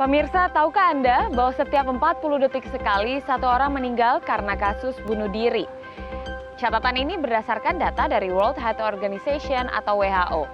Pemirsa, tahukah Anda bahwa setiap 40 detik sekali satu orang meninggal karena kasus bunuh diri? Catatan ini berdasarkan data dari World Health Organization atau WHO.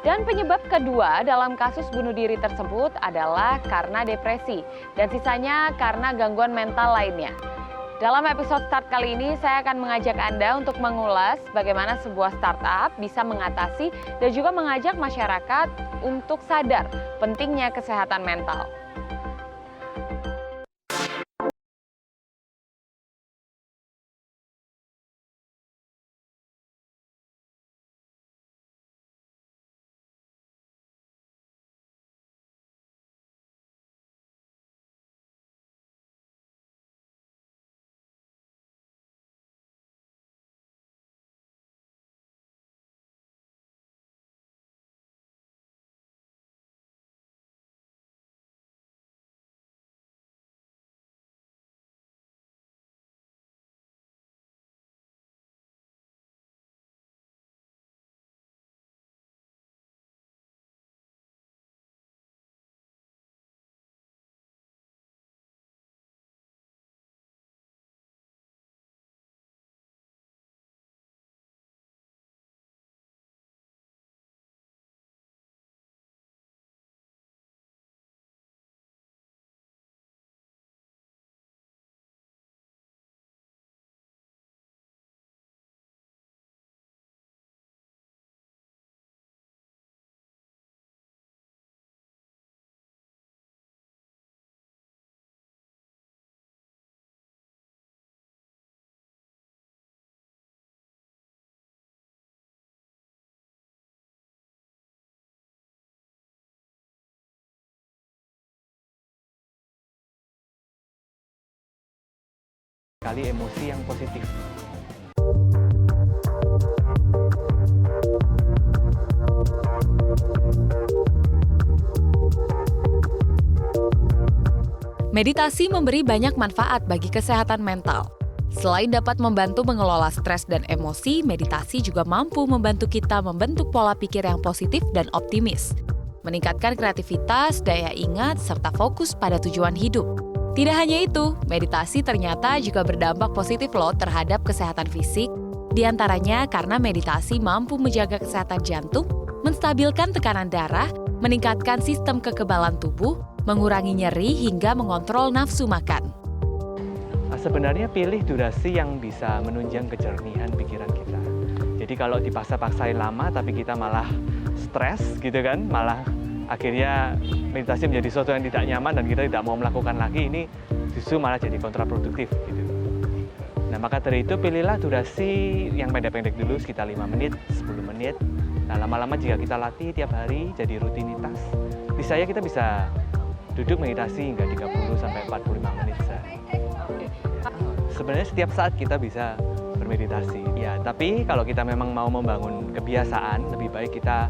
Dan penyebab kedua dalam kasus bunuh diri tersebut adalah karena depresi dan sisanya karena gangguan mental lainnya. Dalam episode Start kali ini, saya akan mengajak Anda untuk mengulas bagaimana sebuah startup bisa mengatasi dan juga mengajak masyarakat untuk sadar pentingnya kesehatan mental. Kali emosi yang positif. Meditasi memberi banyak manfaat bagi kesehatan mental. Selain dapat membantu mengelola stres dan emosi, meditasi juga mampu membantu kita membentuk pola pikir yang positif dan optimis, meningkatkan kreativitas, daya ingat, serta fokus pada tujuan hidup. Tidak hanya itu, meditasi ternyata juga berdampak positif loh terhadap kesehatan fisik, diantaranya karena meditasi mampu menjaga kesehatan jantung, menstabilkan tekanan darah, meningkatkan sistem kekebalan tubuh, mengurangi nyeri hingga mengontrol nafsu makan. Sebenarnya pilih durasi yang bisa menunjang kejernihan pikiran kita. Jadi kalau dipaksa-paksain lama tapi kita malah stres gitu kan, malah akhirnya meditasi menjadi sesuatu yang tidak nyaman dan kita tidak mau melakukan lagi, ini justru malah jadi kontraproduktif gitu. Nah, maka dari itu pilihlah durasi yang pendek-pendek dulu, sekitar 5 menit, 10 menit. Nah, lama-lama jika kita latih tiap hari jadi rutinitas, misalnya kita bisa duduk meditasi hingga 30 sampai 45 menit sehari. Sebenarnya setiap saat kita bisa bermeditasi. Ya, tapi kalau kita memang mau membangun kebiasaan, lebih baik kita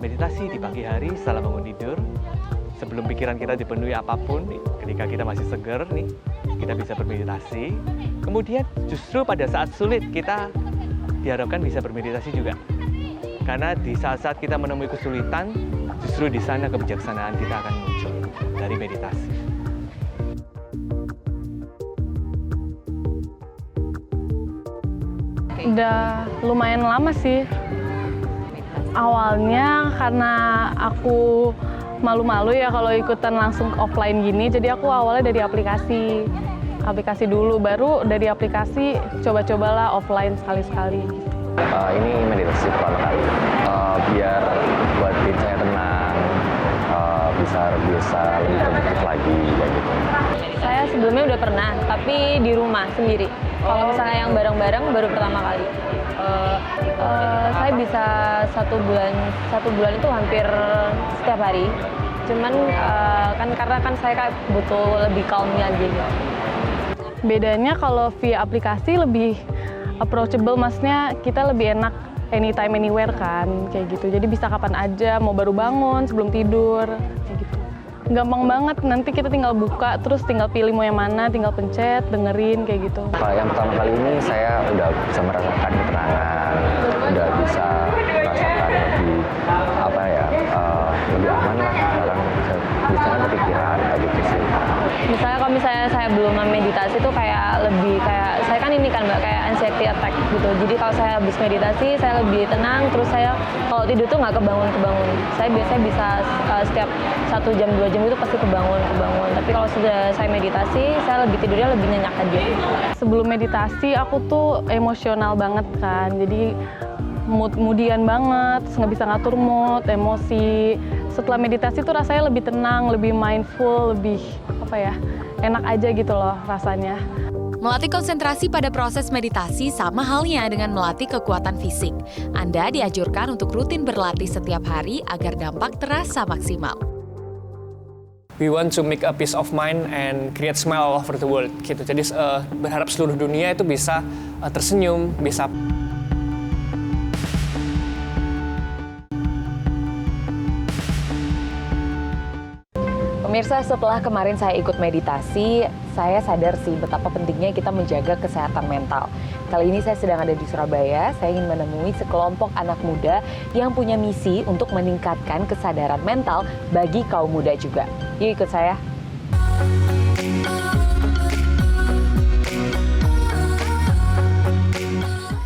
meditasi di pagi hari setelah bangun tidur, sebelum pikiran kita dipenuhi apapun, ketika kita masih segar nih, kita bisa bermeditasi. Kemudian justru pada saat sulit kita diharapkan bisa bermeditasi juga. Karena di saat-saat kita menemui kesulitan, justru di sana kebijaksanaan kita akan muncul dari meditasi. Udah lumayan lama sih. Awalnya karena aku malu-malu ya kalau ikutan langsung offline gini, jadi aku awalnya dari aplikasi dulu, baru dari aplikasi coba-cobalah offline sekali-sekali. Ini meditasi pertama kali, biar buat diri saya tenang, bisa lebih produktif lagi kayak gitu. Saya sebelumnya udah pernah, tapi di rumah sendiri. Kalau misalnya yang bareng-bareng baru pertama kali. Saya bisa satu bulan itu hampir setiap hari. Cuman karena saya butuh lebih calmnya aja gitu. Bedanya kalau via aplikasi lebih approachable, maksudnya kita lebih enak anytime anywhere kan, kayak gitu. Jadi bisa kapan aja, mau baru bangun, sebelum tidur, kayak gitu. Gampang banget, nanti kita tinggal buka, terus tinggal pilih mau yang mana, tinggal pencet, dengerin, kayak gitu. Yang pertama kali ini saya udah bisa merasakan ketenangan, udah bisa merasakan lebih lebih aman lah, sekarang bisa kepikiran kayak gitu. Misalnya kalau saya belum meditasi itu kayak lebih kayak saya kan ini kan Mbak kayak anxiety attack gitu. Jadi kalau saya habis meditasi saya lebih tenang, terus saya kalau tidur tuh nggak kebangun. Saya biasanya bisa setiap 1 jam 2 jam itu pasti kebangun. Tapi kalau sudah saya meditasi saya lebih tidurnya lebih nyenyak aja. Sebelum meditasi aku tuh emosional banget kan, jadi moodian banget, terus nggak bisa ngatur mood, emosi. Setelah meditasi tuh rasanya lebih tenang, lebih mindful, lebih enak aja gitu loh rasanya. Melatih konsentrasi pada proses meditasi sama halnya dengan melatih kekuatan fisik. Anda dianjurkan untuk rutin berlatih setiap hari agar dampak terasa maksimal. We want to make a peace of mind and create smile all over the world gitu. Jadi berharap seluruh dunia itu bisa tersenyum, bisa Pemirsa, setelah kemarin saya ikut meditasi, saya sadar sih betapa pentingnya kita menjaga kesehatan mental. Kali ini saya sedang ada di Surabaya, saya ingin menemui sekelompok anak muda yang punya misi untuk meningkatkan kesadaran mental bagi kaum muda juga. Yuk ikut saya.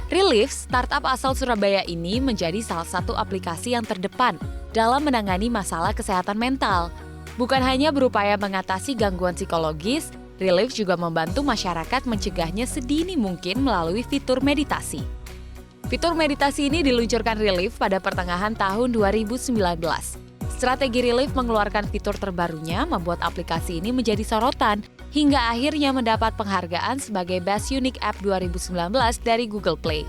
Relief, startup asal Surabaya ini menjadi salah satu aplikasi yang terdepan dalam menangani masalah kesehatan mental. Bukan hanya berupaya mengatasi gangguan psikologis, Relief juga membantu masyarakat mencegahnya sedini mungkin melalui fitur meditasi. Fitur meditasi ini diluncurkan Relief pada pertengahan tahun 2019. Strategi Relief mengeluarkan fitur terbarunya membuat aplikasi ini menjadi sorotan hingga akhirnya mendapat penghargaan sebagai Best Unique App 2019 dari Google Play.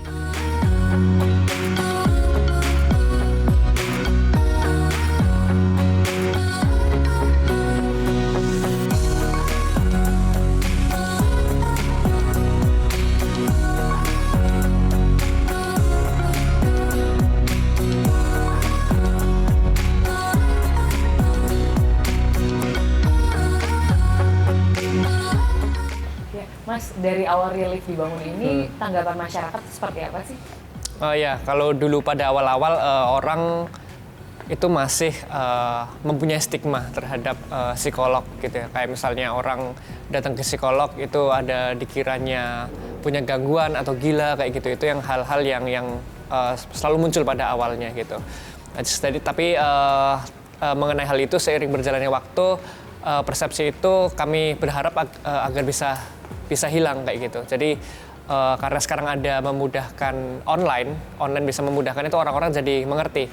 Mas, dari awal Relief dibangun ini, tanggapan masyarakat seperti apa sih? Ya, kalau dulu pada awal-awal orang itu masih mempunyai stigma terhadap psikolog gitu ya. Kayak misalnya orang datang ke psikolog itu ada dikiranya punya gangguan atau gila kayak gitu. Itu yang hal-hal yang selalu muncul pada awalnya gitu. Jadi tapi mengenai hal itu seiring berjalannya waktu, persepsi itu kami berharap agar bisa hilang kayak gitu. Jadi karena sekarang ada memudahkan online bisa memudahkan itu orang-orang jadi mengerti.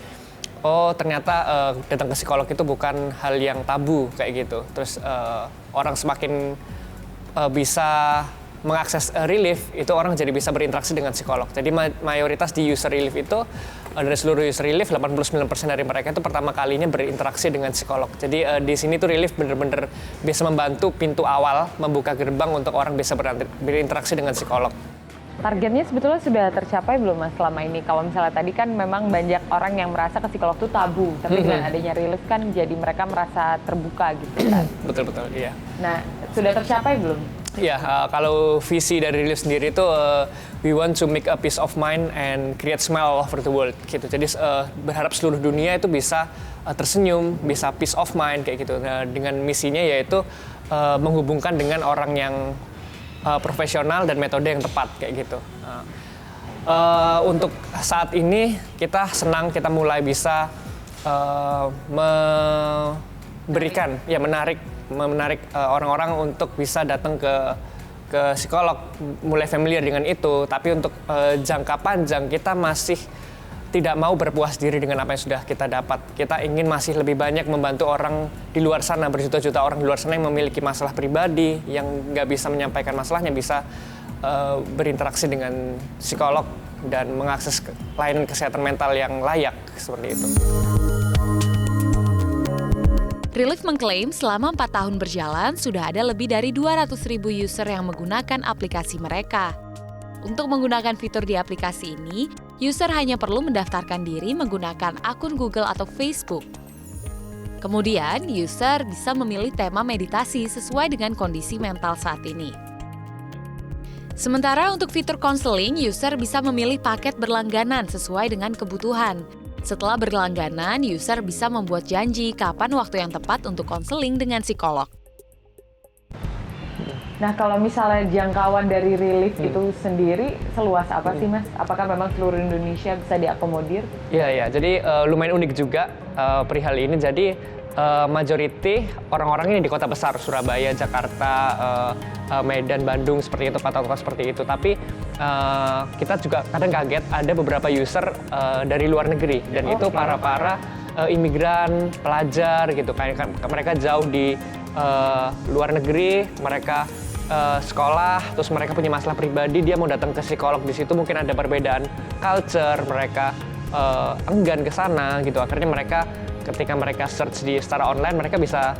Oh ternyata datang ke psikolog itu bukan hal yang tabu kayak gitu. Terus orang semakin bisa mengakses Relief, itu orang jadi bisa berinteraksi dengan psikolog. Jadi mayoritas di user Relief itu, dari seluruh user Relief, 89% dari mereka itu pertama kalinya berinteraksi dengan psikolog. Jadi di sini tuh Relief bener-bener bisa membantu pintu awal, membuka gerbang untuk orang bisa berinteraksi dengan psikolog. Targetnya sebetulnya sudah tercapai belum Mas selama ini? Kalau misalnya tadi kan memang banyak orang yang merasa ke psikolog itu tabu, tapi dengan adanya Relief kan jadi mereka merasa terbuka gitu kan? Betul, iya. Nah, sudah tercapai belum? Ya, kalau visi dari Relief sendiri itu we want to make a peace of mind and create smile all over the world gitu. Jadi berharap seluruh dunia itu bisa tersenyum, bisa peace of mind kayak gitu. Nah, dengan misinya yaitu menghubungkan dengan orang yang profesional dan metode yang tepat kayak gitu. Untuk saat ini kita senang kita mulai bisa memberikan ya menarik orang-orang untuk bisa datang ke psikolog, mulai familiar dengan itu. Tapi untuk jangka panjang kita masih tidak mau berpuas diri dengan apa yang sudah kita dapat. Kita ingin masih lebih banyak membantu orang di luar sana, berjuta-juta orang di luar sana yang memiliki masalah pribadi, yang nggak bisa menyampaikan masalahnya, bisa berinteraksi dengan psikolog dan mengakses layanan kesehatan mental yang layak, seperti itu. Relief mengklaim selama 4 tahun berjalan sudah ada lebih dari 200.000 user yang menggunakan aplikasi mereka. Untuk menggunakan fitur di aplikasi ini, user hanya perlu mendaftarkan diri menggunakan akun Google atau Facebook. Kemudian, user bisa memilih tema meditasi sesuai dengan kondisi mental saat ini. Sementara untuk fitur konseling, user bisa memilih paket berlangganan sesuai dengan kebutuhan. Setelah berlangganan, user bisa membuat janji kapan waktu yang tepat untuk konseling dengan psikolog. Nah, kalau misalnya jangkauan dari relief itu sendiri seluas apa sih, Mas? Apakah memang seluruh Indonesia bisa diakomodir? Iya, jadi lumayan unik juga perihal ini. Jadi majority orang-orang ini di kota besar, Surabaya, Jakarta, Medan, Bandung, seperti itu, kota-kota seperti itu. Tapi kita juga kadang kaget ada beberapa user dari luar negeri, dan itu para imigran, pelajar gitu. Kayak mereka jauh di luar negeri, mereka sekolah, terus mereka punya masalah pribadi, dia mau datang ke psikolog. Di situ mungkin ada perbedaan culture, mereka enggan ke sana gitu. Akhirnya mereka ketika mereka search secara online, mereka bisa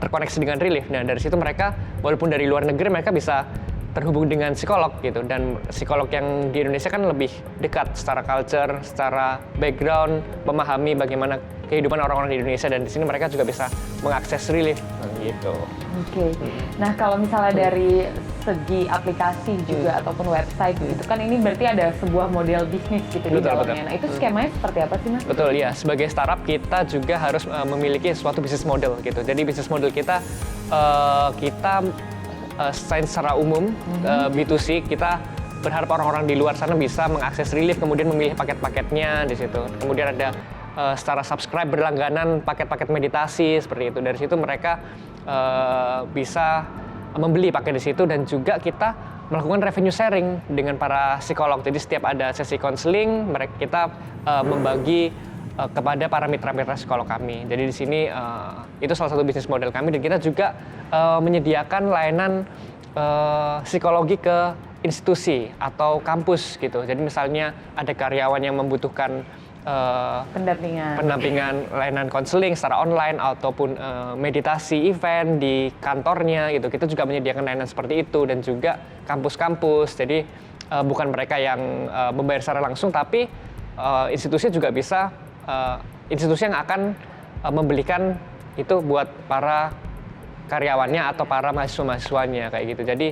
terkoneksi dengan relief. Nah, dari situ mereka walaupun dari luar negeri, mereka bisa terhubung dengan psikolog gitu. Dan psikolog yang di Indonesia kan lebih dekat secara culture, secara background, memahami bagaimana kehidupan orang-orang di Indonesia, dan di sini mereka juga bisa mengakses relief gitu. Oke. Nah, kalau misalnya dari segi aplikasi juga ataupun website itu kan ini berarti ada sebuah model bisnis gitu di dalamnya. Nah, itu skemanya seperti apa sih, Mas? Betul, ya. Sebagai startup kita juga harus memiliki suatu bisnis model gitu. Jadi bisnis model kita secara umum B2C, kita berharap orang-orang di luar sana bisa mengakses relief, kemudian memilih paket-paketnya di situ. Kemudian ada secara subscribe berlangganan paket-paket meditasi seperti itu. Dari situ mereka bisa membeli paket di situ, dan juga kita melakukan revenue sharing dengan para psikolog. Jadi setiap ada sesi konseling, kita membagi kepada para mitra-mitra psikolog kami. Jadi di sini itu salah satu bisnis model kami, dan kita juga menyediakan layanan psikologi ke institusi atau kampus gitu. Jadi misalnya ada karyawan yang membutuhkan pendampingan layanan konseling secara online ataupun meditasi event di kantornya gitu. Kita juga menyediakan layanan seperti itu, dan juga kampus-kampus. Jadi bukan mereka yang membayar secara langsung, tapi institusi juga bisa institusi yang akan membelikan itu buat para karyawannya atau para mahasiswa-mahasiswanya kayak gitu. Jadi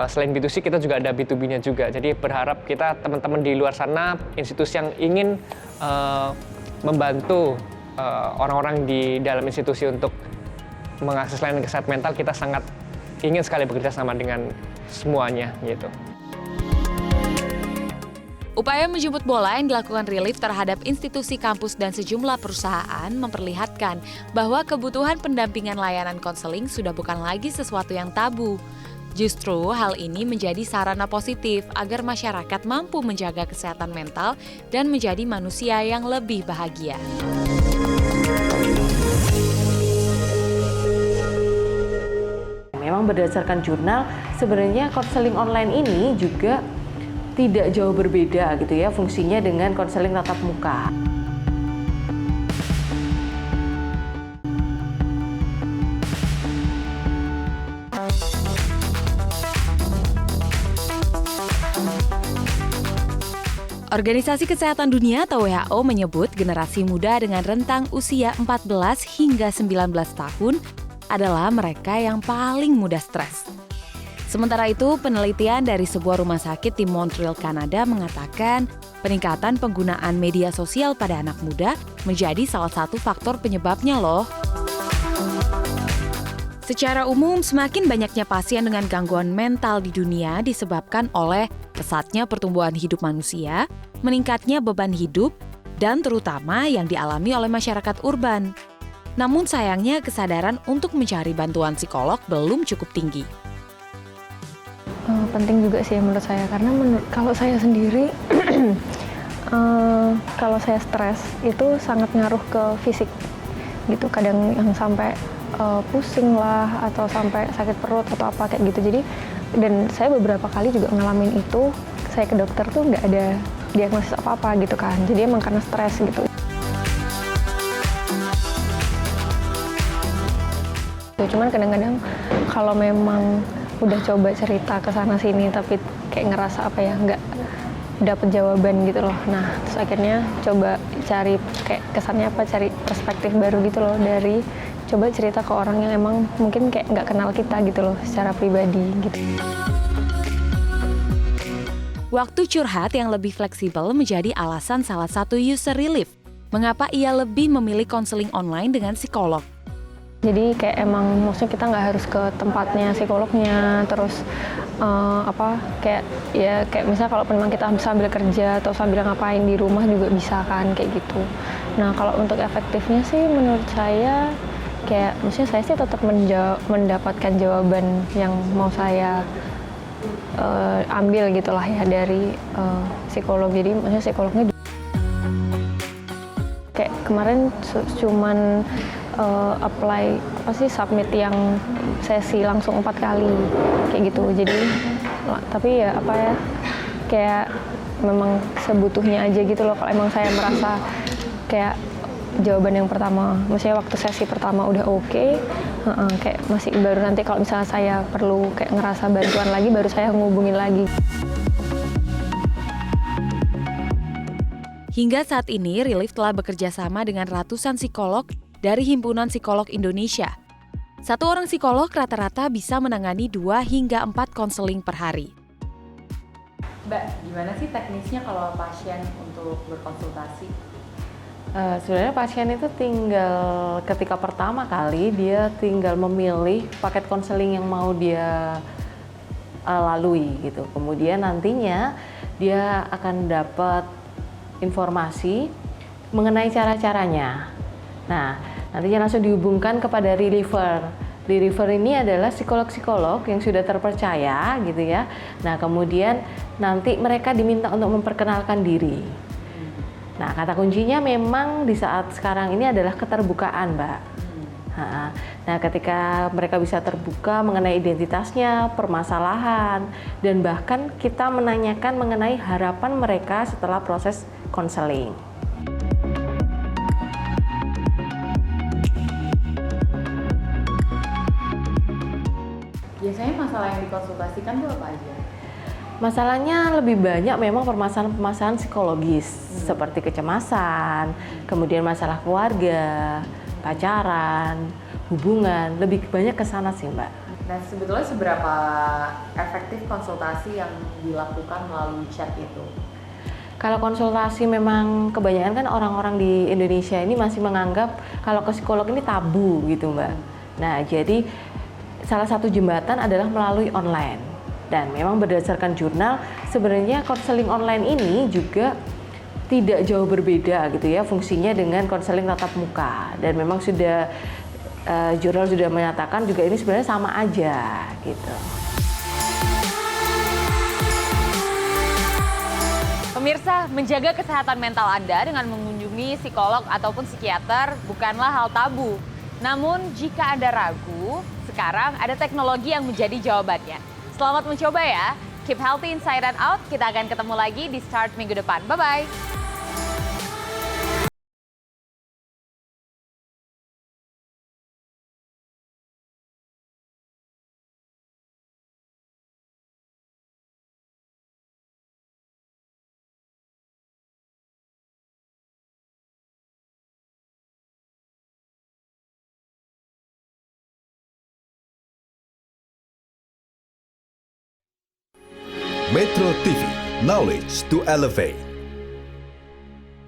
selain B2C, kita juga ada B2B-nya juga. Jadi berharap kita teman-teman di luar sana, institusi yang ingin membantu orang-orang di dalam institusi untuk mengakses layanan kesehatan mental, kita sangat ingin sekali bekerja sama dengan semuanya gitu. Upaya menjemput bola yang dilakukan Relief terhadap institusi kampus dan sejumlah perusahaan memperlihatkan bahwa kebutuhan pendampingan layanan konseling sudah bukan lagi sesuatu yang tabu. Justru hal ini menjadi sarana positif agar masyarakat mampu menjaga kesehatan mental dan menjadi manusia yang lebih bahagia. Memang berdasarkan jurnal, sebenarnya konseling online ini juga tidak jauh berbeda gitu ya fungsinya dengan konseling tatap muka. Organisasi Kesehatan Dunia atau WHO menyebut generasi muda dengan rentang usia 14 hingga 19 tahun adalah mereka yang paling mudah stres. Sementara itu, penelitian dari sebuah rumah sakit di Montreal, Kanada mengatakan peningkatan penggunaan media sosial pada anak muda menjadi salah satu faktor penyebabnya loh. Secara umum, semakin banyaknya pasien dengan gangguan mental di dunia disebabkan oleh pesatnya pertumbuhan hidup manusia, meningkatnya beban hidup, dan terutama yang dialami oleh masyarakat urban. Namun sayangnya kesadaran untuk mencari bantuan psikolog belum cukup tinggi. Penting juga sih menurut saya, karena kalau saya sendiri kalau saya stres itu sangat ngaruh ke fisik gitu, kadang yang sampai pusing lah atau sampai sakit perut atau apa kayak gitu. Jadi dan saya beberapa kali juga ngalamin itu, saya ke dokter tuh nggak ada diagnosis apa-apa gitu kan, jadi emang karena stres gitu. Cuman kadang-kadang kalau memang udah coba cerita ke sana sini tapi kayak ngerasa apa ya, nggak dapet jawaban gitu loh. Nah terus akhirnya coba cari kayak kesannya apa, cari perspektif baru gitu loh, dari coba cerita ke orang yang emang mungkin kayak nggak kenal kita gitu loh secara pribadi gitu. Waktu curhat yang lebih fleksibel menjadi alasan salah satu user Relief mengapa ia lebih memilih konseling online dengan psikolog. Jadi kayak emang maksudnya kita nggak harus ke tempatnya psikolognya, terus kayak misalnya kalau memang kita sambil kerja atau sambil ngapain di rumah juga bisa kan kayak gitu. Nah kalau untuk efektifnya sih menurut saya kayak maksudnya saya sih tetap mendapatkan jawaban yang mau saya ambil gitulah ya dari psikolog. Jadi maksudnya psikolognya kayak kemarin cuman apply submit yang sesi langsung 4 kali kayak gitu. Jadi tapi ya kayak memang sebutuhnya aja gitu loh. Kalau emang saya merasa kayak jawaban yang pertama, maksudnya waktu sesi pertama udah oke, kayak masih baru nanti kalau misalnya saya perlu kayak ngerasa bantuan lagi baru saya ngubungin lagi. Hingga saat ini, Relief telah bekerja sama dengan ratusan psikolog dari Himpunan Psikolog Indonesia. Satu orang psikolog rata-rata bisa menangani 2 hingga 4 konseling per hari. Mbak, gimana sih teknisnya kalau pasien untuk berkonsultasi? Sebenarnya pasien itu tinggal ketika pertama kali dia tinggal memilih paket konseling yang mau dia lalui gitu. Kemudian nantinya dia akan dapat informasi mengenai cara-caranya. Nah, nantinya langsung dihubungkan kepada reliever. Reliever ini adalah psikolog-psikolog yang sudah terpercaya gitu ya. Nah, kemudian nanti mereka diminta untuk memperkenalkan diri. Nah, kata kuncinya memang di saat sekarang ini adalah keterbukaan, Mbak. Nah, ketika mereka bisa terbuka mengenai identitasnya, permasalahan, dan bahkan kita menanyakan mengenai harapan mereka setelah proses konseling. Biasanya masalah yang dikonsultasikan itu apa aja? Masalahnya lebih banyak memang permasalahan-permasalahan psikologis seperti kecemasan, kemudian masalah keluarga, pacaran, hubungan, lebih banyak ke sana sih, Mbak. Nah, sebetulnya seberapa efektif konsultasi yang dilakukan melalui chat itu? Kalau konsultasi memang kebanyakan kan orang-orang di Indonesia ini masih menganggap kalau ke psikolog ini tabu gitu, Mbak. Nah, jadi salah satu jembatan adalah melalui online. Dan memang berdasarkan jurnal, sebenarnya konseling online ini juga tidak jauh berbeda gitu ya fungsinya dengan konseling tatap muka. Dan memang sudah jurnal sudah menyatakan juga ini sebenarnya sama aja gitu. Pemirsa, menjaga kesehatan mental Anda dengan mengunjungi psikolog ataupun psikiater bukanlah hal tabu. Namun jika Anda ragu, sekarang ada teknologi yang menjadi jawabannya. Selamat mencoba ya. Keep healthy inside and out. Kita akan ketemu lagi di Start minggu depan. Bye-bye. Metro TV, knowledge to elevate.